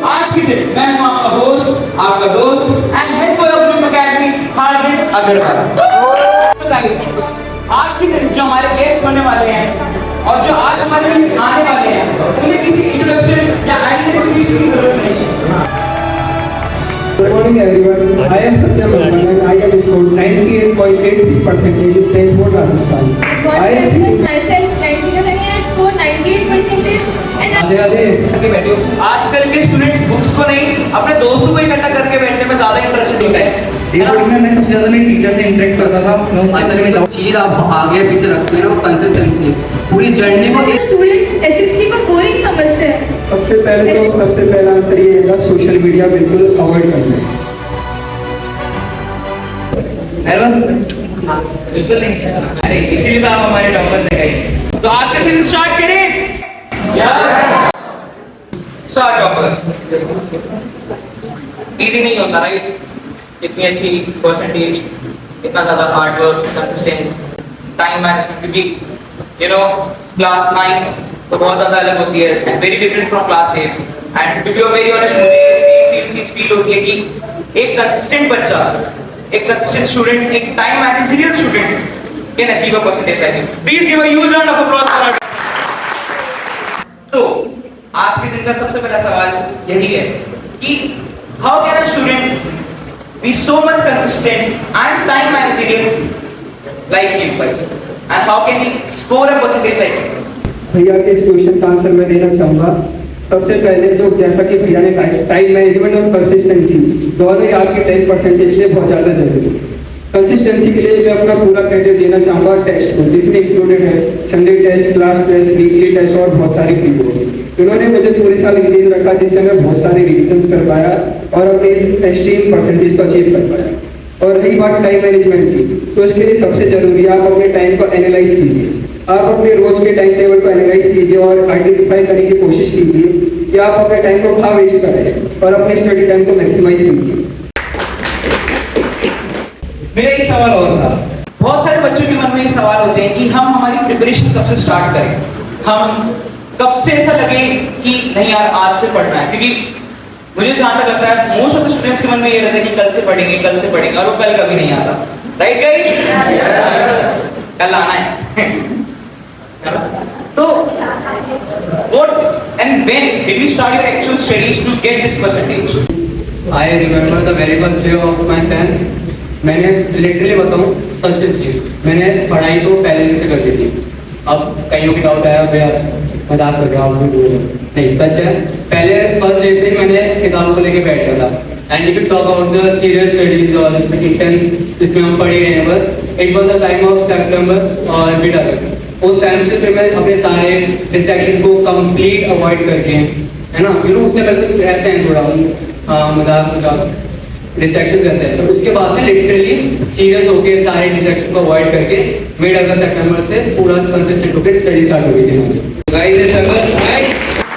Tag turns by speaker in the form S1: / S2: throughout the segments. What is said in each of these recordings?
S1: आज के दिन मैं हूं आपका होस्ट, आपका दोस्त and head boy of dream academy Hardik Agarwal. बताइए आज के दिन जो हमारे गेस्ट होने वाले हैं और जो आज हमारे बीच आने वाले हैं उन्हें किसी इंट्रोडक्शन या आइडेंटिफिकेशन की जरूरत नहीं है।
S2: Good morning everyone. I am Satyam Rajman and I have scored 98.83% in 10th board Rajasthan. I am
S3: myself Nanshika Sani and scored 98% and
S1: आगे बैठो। आजकल के स्टूडेंट्स बुक्स को नहीं अपने दोस्तों को इकट्ठा करके बैठने में ज्यादा इंटरेस्टेड होता है।
S2: मैं सबसे ज्यादा टीचर से इंटरेक्ट करता था।
S4: असल में चीज आप आगे पीछे रखते हो कंसिस्टेंसी पूरी जर्नी को
S3: स्टूडेंट्स एसएसटी को बोरिंग समझते हैं।
S2: सबसे पहला आंसर ये है सोशल मीडिया बिल्कुल अवॉइड करना है।
S1: बिल्कुल नहीं। अरे इसीलिए तो आप हमारे टॉपर्स हैं गाइस। तो आज का सेशन स्टार्ट करें। Start toppers. इजी नहीं होता राइट? इतनी अच्छी परसेंटेज, इतना ज़्यादा hard work, consistent, time management, क्योंकि क्लास 9 तो बहुत ज़्यादा अलग होती है and very different from class 8 and to be very honest मुझे सेम चीज़ फील होती है कि एक कंसिस्टेंट बच्चा, एक कंसिस्टेंट स्टूडेंट, एक time managerial student can achieve a percentage like this. Please give a huge round of applause for our. तो आज के दिन का सबसे पहला सवाल यही है कि how can a student be so much consistent and time managerial like you guys, and how can he score a percentage like you?
S2: भैया के इस क्वेश्चन का आंसर मैं देना चाहूँगा। सबसे पहले जो जैसा कि भैया ने टाइम मैनेजमेंट और कंसिस्टेंसी दोनों ही आपकी 10% से बहुत ज़्यादा जरूरी है। कंसिस्टेंसी के लिए मैं अपना पूरा क्रेडिट देना चाहूँगा टेस्ट को, जिसमें इंक्लूडेड है Sunday test, class test, weekly test और बहुत सारे प्रीबोर्ड। इन्होंने मुझे पूरे साल इंगेज रखा जिससे मैं बहुत सारे रिविजन्स कर पाया और अपने एस्टीम परसेंटेज को अचीव कर पाया। और रही बात टाइम मैनेजमेंट की, तो इसके लिए सबसे जरूरी है आप अपने टाइम को एनालाइज कीजिए। आप अपने रोज के टाइम टेबल को एनालाइज कीजिए और आइडेंटिफाई करने की कोशिश कीजिए कि आप अपने टाइम को कहाँ वेस्ट कर रहे हैं और अपने स्टडी टाइम को मैक्सिमाइज कीजिए।
S1: मेरा एक सवाल और था। बहुत सारे बच्चों के मन में ये सवाल होते हैं कि हम हमारी प्रिपरेशन कब से स्टार्ट करें, हम कब से ऐसा लगे कि नहीं यार आज से पढ़ना है, क्योंकि मुझे जहां तक लगता है मोस्ट ऑफ द स्टूडेंट्स के मन में ये रहता है कि कल से पढ़ेंगे और वो कल कभी नहीं आता। Right guys? कल आना है। तो what and when did you start your actual studies to get this percentage?
S4: I remember the very first day of my 10th. मैंने लिटरली बताऊं सच चीज, मैंने पढ़ाई तो पहले दिन से कर दी थी। अब कईयों की डाउट आया भैया मजाक कर रहा हूँ, नहीं सच है। पहले फर्स्ट डे से ही मैंने किताबों को लेके बैठ गया था and if you talk about the serious studies और इसमें इंटेंस जिसमें हम पढ़ रहे हैं बस, it was the time of September और मिड अगस्त। उस टाइम से फिर मैं अपने सारे डिस्ट्रैक्शन को कंप्लीट अवॉइड करके, है ना, उससे पहले रहते हैं थोड़ा मजाक डिस्ट्रैक्शन रहते हैं, तो उसके बाद से लिटरली सीरियस होके सारे डिस्ट्रैक्शन को अवॉइड करके मिड अगस्त सितंबर से पूरा कंसिस्टेंट होकर स्टडी स्टार्ट हो गई थी हमारी। Guys it's August right?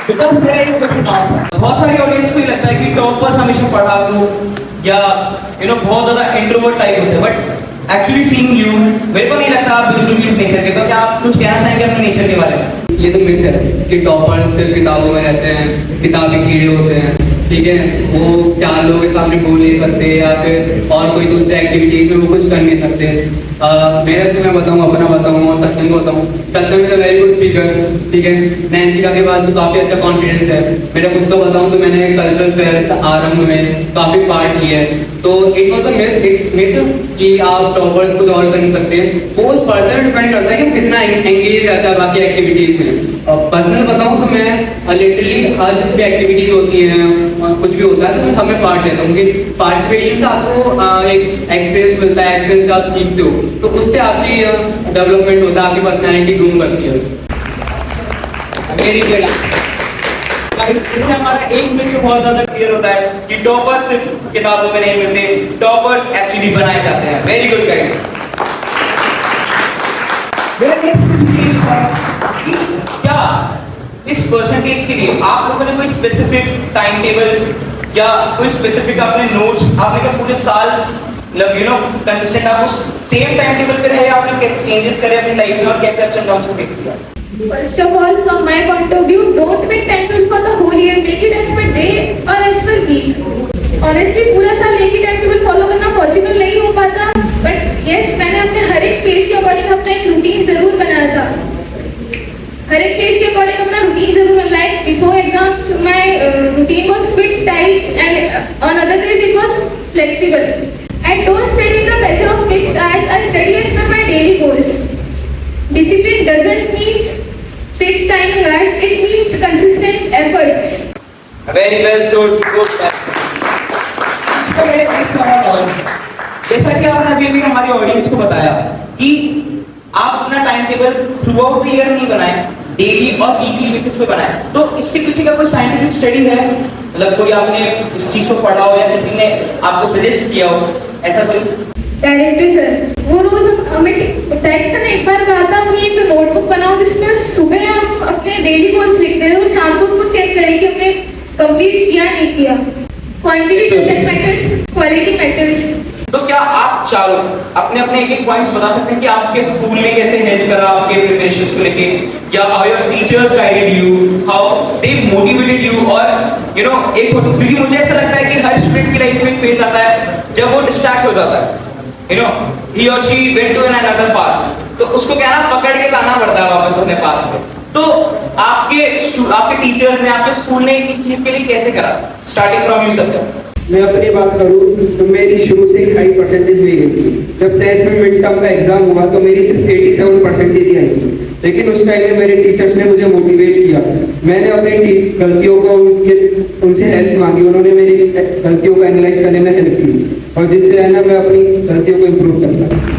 S1: Because मेरा एक क्वेश्चन था, बहुत सारी ऑडियंस को लगता है कि टॉपर्स हमेशा पढ़ाकू या बहुत ज्यादा इंट्रोवर्ट टाइप होते हैं, बट एक्चुअली सीइंग यू मेरे को नहीं लगता आप बिल्कुल भी इस नेचर के। तो क्या आप कुछ कहना चाहेंगे अपने नेचर के बारे में?
S4: ये तो मिथ है कि टॉपर्स सिर्फ किताबों में रहते हैं, किताबी कीड़े होते हैं, ठीक है, वो 4 लोगों के सामने बोल नहीं सकते या फिर और कोई दूसरे एक्टिविटीज में वो कुछ कर नहीं सकते। मेरे से मैं बताऊँ, अपना बताऊँ और सत्यम को बताऊँ, Satyam is a very good speaker, ठीक है, नैन्सिका के पास भी काफ़ी अच्छा कॉन्फिडेंस है। मेरा खुद को बताऊँ तो मैंने कल्चरल फेयर्स आरंभ में काफ़ी पार्ट लिया है, तो इट वॉज अ मिथ कि आप टॉपर्स कुछ और कर नहीं सकते। वो उस पर्सन डिपेंड करता है कि कितना एंगेज रहता है बाकी एक्टिविटीज में। पर्सनल बताऊँ तो मैं लिटरली हर भी एक्टिविटीज होती हैं, कुछ भी होता है तो मैं सब में पार्ट लेता हूँ, क्योंकि पार्टिसिपेशन से आपको एक एक्सपीरियंस मिलता है, एक्सपीरियंस आप सीखते हो, तो उससे आपकी डेवलपमेंट होता है, आपकी पर्सनैलिटी ग्रूम करती है।
S1: Very good. इससे हमारा एक मिशन बहुत ज्यादा क्लियर होता है कि टॉपर्स सिर्फ किताबों में नहीं मिलते, टॉपर्स एक्चुअली बनाए जाते हैं। Very good guys. मेरा नेक्स्ट क्वेश्चन है क्या इस परसेंटेज के लिए आप लोगों ने कोई स्पेसिफिक टाइम टेबल या कोई स्पेसिफिक अपने नोट्स आपने क्या पूरे साल कंसिस्टेंट आप उस सेम टाइम टेबल पे रहे, आपने कैसे चेंजेस करे अपनी लाइफ में और कैसे अप्स एंड डाउन्स को फेस किया?
S3: First of all, from my point of view, don't make timetable for the whole year. Make it as per day honestly पूरा साल एक ही टाइम टेबल फॉलो करना पॉसिबल नहीं हो पाता, बट यस मैंने अपने हर एक फेज के अकॉर्डिंग अपना एक रूटीन जरूर बनाया था। हर एक फेज के अकॉर्डिंग अपना रूटीन जरूर बनाया। Like before exams my routine was quick tight and on other days it was flexible. I don't study the pressure of fixed hours. I study as per my daily goals. Discipline doesn't mean fixed timing hours. It means consistent efforts.
S1: Very well said. तो मेरे एक सवाल और, जैसा कि आपने अभी अभी हमारी ऑडियंस को बताया कि आप अपना time table through out the year नहीं बनाए, डेली और वीकली बेसिस पे बनाए, तो इसके पीछे का कोई साइंटिफिक स्टडी है? मतलब कोई आपने इस चीज को पढ़ा हो या किसी ने आपको सजेस्ट किया हो, ऐसा कोई?
S3: डायरेक्टली सर, वो रोज हमें टैक्स ने एक बार कहा था कि एक नोटबुक बनाओ जिसमें सुबह हम अपने डेली गोल्स लिखते हैं और शाम को उसको चेक करें कि हमने कंप्लीट किया नहीं किया। Quantity doesn't matters, quality matters.
S1: तो क्या आप चारों अपने अपने एक एक पॉइंट्स बता सकते हैं कि आपके स्कूल ने कैसे हेल्प करा आपके प्रिपरेशंस को लेके, या how your teachers guided you, how they motivated you, और यू नो एक क्योंकि मुझे ऐसा लगता है कि हर स्टूडेंट की लाइफ में एक फेज आता है जब वो डिस्ट्रैक्ट हो जाता है, यू नो ही और she went to an another path, तो उसको क्या ना पकड़ के लाना पड़ता है वापस अपने पाथ पे। तो आपके टीचर्स ने, आपके स्कूल ने इस चीज के लिए कैसे करा, स्टार्टिंग फ्रॉम यू सर?
S2: मैं अपनी बात करूँ तो मेरी शुरू से ही हाई परसेंटेज हुई गई थी। जब 10th में मिड टर्म का एग्जाम हुआ तो मेरी सिर्फ 87% ही आई थी, लेकिन उस टाइम में मेरे टीचर्स ने मुझे मोटिवेट किया। मैंने अपनी गलतियों को उनसे हेल्प मांगी, उन्होंने मेरी गलतियों को एनालाइज करने में हेल्प की, और जिससे है ना मैं अपनी गलतियों को इम्प्रूव करता।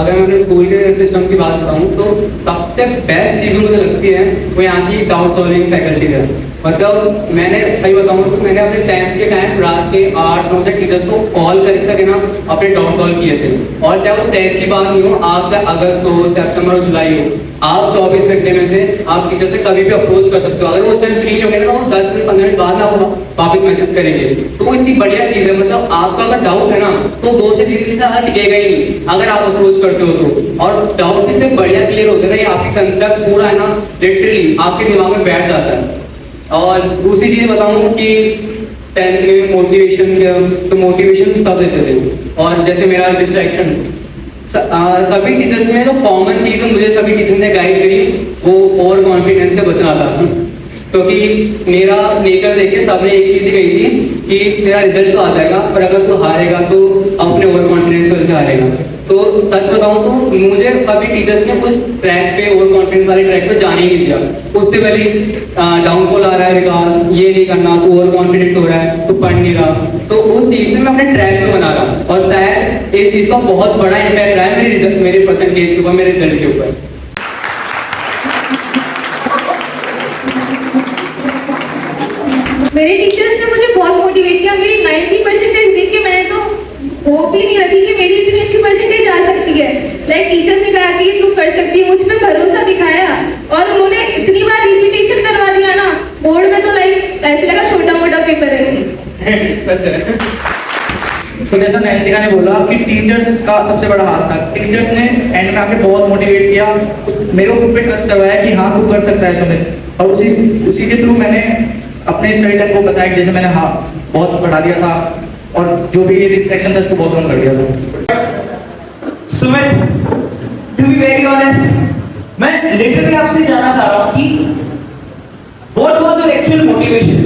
S4: अगर मैं अपने स्कूल के सिस्टम की बात बताऊं तो सबसे बेस्ट चीज़ मुझे लगती है वो यहाँ की डाउट सॉल्विंग फैकल्टी है। मतलब मैंने सही बताऊं तो मैंने अपने 10th के टाइम रात के 8-9 तक टीचर्स को कॉल करके ना अपने डाउट सॉल्व किए थे, और चाहे वो 10th की बात नहीं हो, आप चाहे अगस्त हो, सितंबर हो, जुलाई हो, आप 24 घंटे में से आप टीचर से कभी भी अप्रोच कर सकते हो। अगर वो उस टाइम फ्री नहीं होंगे ना, वो 10 मिनट 15 मिनट बाद ना होगा वापस मैसेज करेंगे। तो वो इतनी बढ़िया चीज़ है, मतलब आपका अगर डाउट है ना तो 2 से 3 दिन से ज़्यादा टिकेगा ही नहीं अगर आप अप्रोच करते हो तो। और डाउट इतने बढ़िया क्लियर होते हैं ना, ये आपकी कंसेप्ट पूरा है ना लिटरली आपके दिमाग में बैठ जाता है। और दूसरी चीज़ बताऊँ कि 10th में मोटिवेशन किया तो मोटिवेशन सब देते थे, और जैसे मेरा डिस्ट्रैक्शन सभी टीचर्स में जो कॉमन चीज़ मुझे सभी टीचर्स ने गाइड करी वो ओवर कॉन्फिडेंस से बचना था। क्योंकि मेरा नेचर देख के सबने एक चीज़ ही कही थी कि तेरा रिजल्ट तो आ जाएगा पर अगर तू हारेगा तो अपने ओवर कॉन्फिडेंस की वजह से हारेगा। तो सच बताऊं तो मुझे कभी टीचर्स ने उस ट्रैक पे ओवर कॉन्फिडेंस वाले ट्रैक पे जाने ही नहीं दिया। उससे पहले डाउनफॉल आ रहा है विकास, ये नहीं करना, तू ओवर कॉन्फिडेंट हो रहा है, तू पढ़ नहीं रहा, तो उस चीज़ से मैं अपने ट्रैक पे बना रहा, और शायद इस चीज़ का बहुत बड़ा इम्पैक्ट रहा है मेरे परसेंटेज के ऊपर, मेरे रिजल्ट के ऊपर।
S3: मेरे टीचर्स ने मुझे बहुत मोटिवेट किया। मेरी 90% देख के मैंने तो होप ही नहीं रखी कि मेरी इतनी अच्छी परसेंटेज आ सकती है। लाइक टीचर्स ने कहा कि तू कर सकती है, मुझ पे भरोसा दिखाया, और उन्होंने इतनी बार रिपीटेशन करवा दिया ना बोर्ड में, तो लाइक ऐसे लगा छोटा मोटा पेपर है।
S1: सच है।
S5: तो जैसा नैतिका ने बोला कि टीचर्स का सबसे बड़ा हाथ था। टीचर्स ने एंड में आके बहुत मोटिवेट किया, मेरे को खुद पे ट्रस्ट करवाया कि हाँ तू कर सकता है सुमित, और उसी के थ्रू मैंने अपने स्टडी टाइम को बताया, जैसे मैंने हाँ बहुत पढ़ा दिया था, और जो भी ये डिस्ट्रैक्शन था उसको बहुत कम कर दिया था।
S1: Sumit, to be very honest, मैं लिटरली आपसे जानना चाह रहा हूँ कि what was your actual motivation?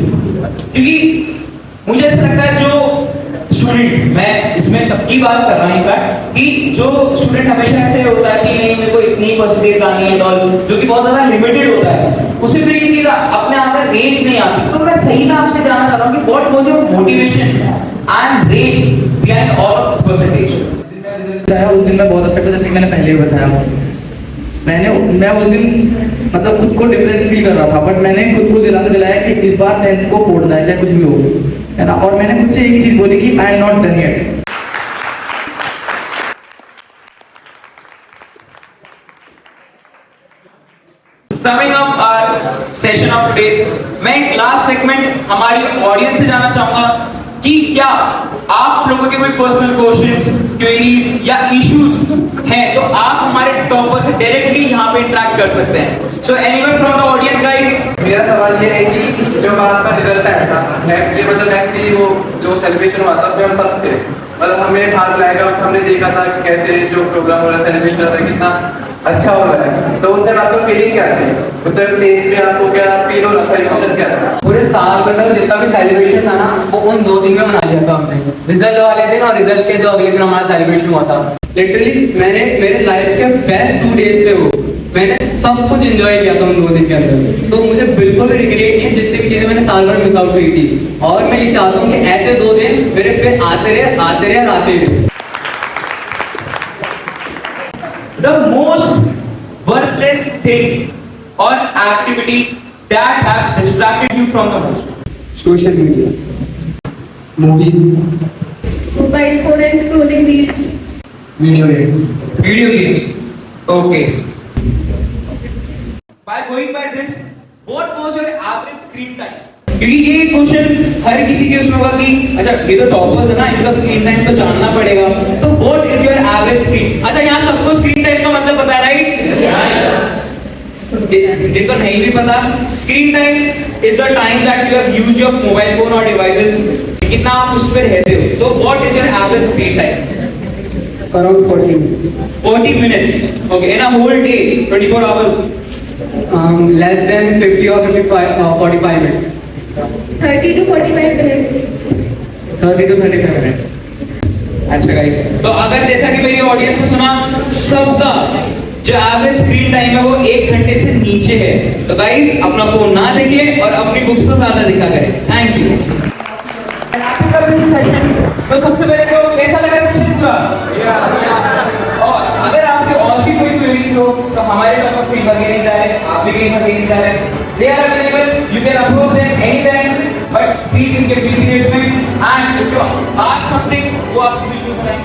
S1: क्योंकि मुझे ऐसा लगता है जो स्टूडेंट, मैं इसमें सबकी बात कर रहा हूँ कि जो स्टूडेंट हमेशा ऐसे होता है कि नहीं मेरे को इतनी परसेंटेज लानी है और जो कि बहुत ज़्यादा लिमिटेड होता है, उसे फिर ये चीज़ अपने आप में रेंज नहीं आती। तो मैं सही में आपसे जानना चाह रहा हूँ कि what was your motivation and range behind all of this percentage?
S5: उस दिन मैं बहुत अच्छा था, जैसे कि मैंने पहले ही बताया, मैं उस दिन मतलब खुद को डिप्रेस फील कर रहा था, बट मैंने खुद को दिलाया कि इस बार 10th को फोड़ना है चाहे कुछ भी हो, है ना। और मैंने खुद से एक चीज बोली कि I am not done yet.
S1: Summing up our session of today, मैं एक लास्ट सेगमेंट हमारी ऑडियंस से जानना चाहूंगा कि क्या आप लोगों के कोई पर्सनल क्वेश्चंस, क्वेरीज या इश्यूज हैं तो आप हमारे टॉपर से डायरेक्टली यहाँ पे इंटरेक्ट कर सकते हैं। So anyone from the audience guys?
S5: मेरा सवाल ये है कि जब
S6: मतलब ऐसी वो जो सेलिब्रेशन हुआ था उसमें हम सब थे, मतलब हमें भाग बुलाया गया, हमने देखा था कि कैसे जो प्रोग्राम हो रहा है सेलिब्रेशन हो रहा है कितना अच्छा हो रहा है। तो उस टाइम आपको फीलिंग क्या थी, उस टाइम स्टेज पे आपको क्या फील हो रहा था, इमोशन क्या था?
S4: पूरे साल भर का जितना भी सेलिब्रेशन था ना वो उन 2 दिन में मना लिया था हमने, रिजल्ट वाले दिन और रिजल्ट के जो अगले दिन हमारा सेलिब्रेशन हुआ था। लिटरली मैंने मेरे लाइफ के बेस्ट 2 डेज थे वो, मैंने सब कुछ एंजॉय किया था उन 2 दिन के अंदर। तो मुझे बिल्कुल रिग्रेट नहीं है जितनी भी चीजें मैंने साल भर मिस आउट की थी, और मैं ये चाहता हूँ कि ऐसे 2 दिन मेरे पे आते रहे और आते रहे।
S1: The most worthless thing or activity that have distracted you from the most?
S2: Social media, movies,
S3: Mobile phone and scrolling reels.
S2: Video games.
S1: Video games. Okay. By going by this, what was your average screen time? क्योंकि ये question हर किसी के उसमें होगा कि अच्छा ये तो टॉपर्स है ना, इनका स्क्रीन टाइम तो जानना पड़ेगा। तो what is your average screen? अच्छा यहाँ सबको स्क्रीन टाइम का मतलब पता है, राइट? जिनको नहीं भी पता, screen time is the time that you have used your mobile phone और डिवाइसेस, कितना आप उस पर रहते हो। तो what is your average screen time?
S2: Around 40 minutes.
S1: 40 minutes. Okay, in a whole day, 24 hours.
S4: Less than 50 और 45 minutes,
S3: 30 to 45 minutes.
S4: 30 to 35 minutes.
S1: अच्छा गाइस, तो अगर जैसा कि मेरी ऑडियंस ने सुना, सबका जो एवरेज स्क्रीन टाइम है वो 1 घंटे से नीचे है। तो गाइस अपना फोन ना देखिए और अपनी बुक्स को ज्यादा दिखा करें। Thank you. तो सबसे पहले तो कैसा लगा सेशन पूरा? और अगर आपकी और भी कोई क्वेरीज हो तो हमारे टॉपर से ईमेल नहीं जाए, आप भी कहीं पर नहीं जाए, they are available, you can approach them any time, but please इनके 20 मिनट्स में, and if you ask something वो आपको बिल्कुल बताएंगे।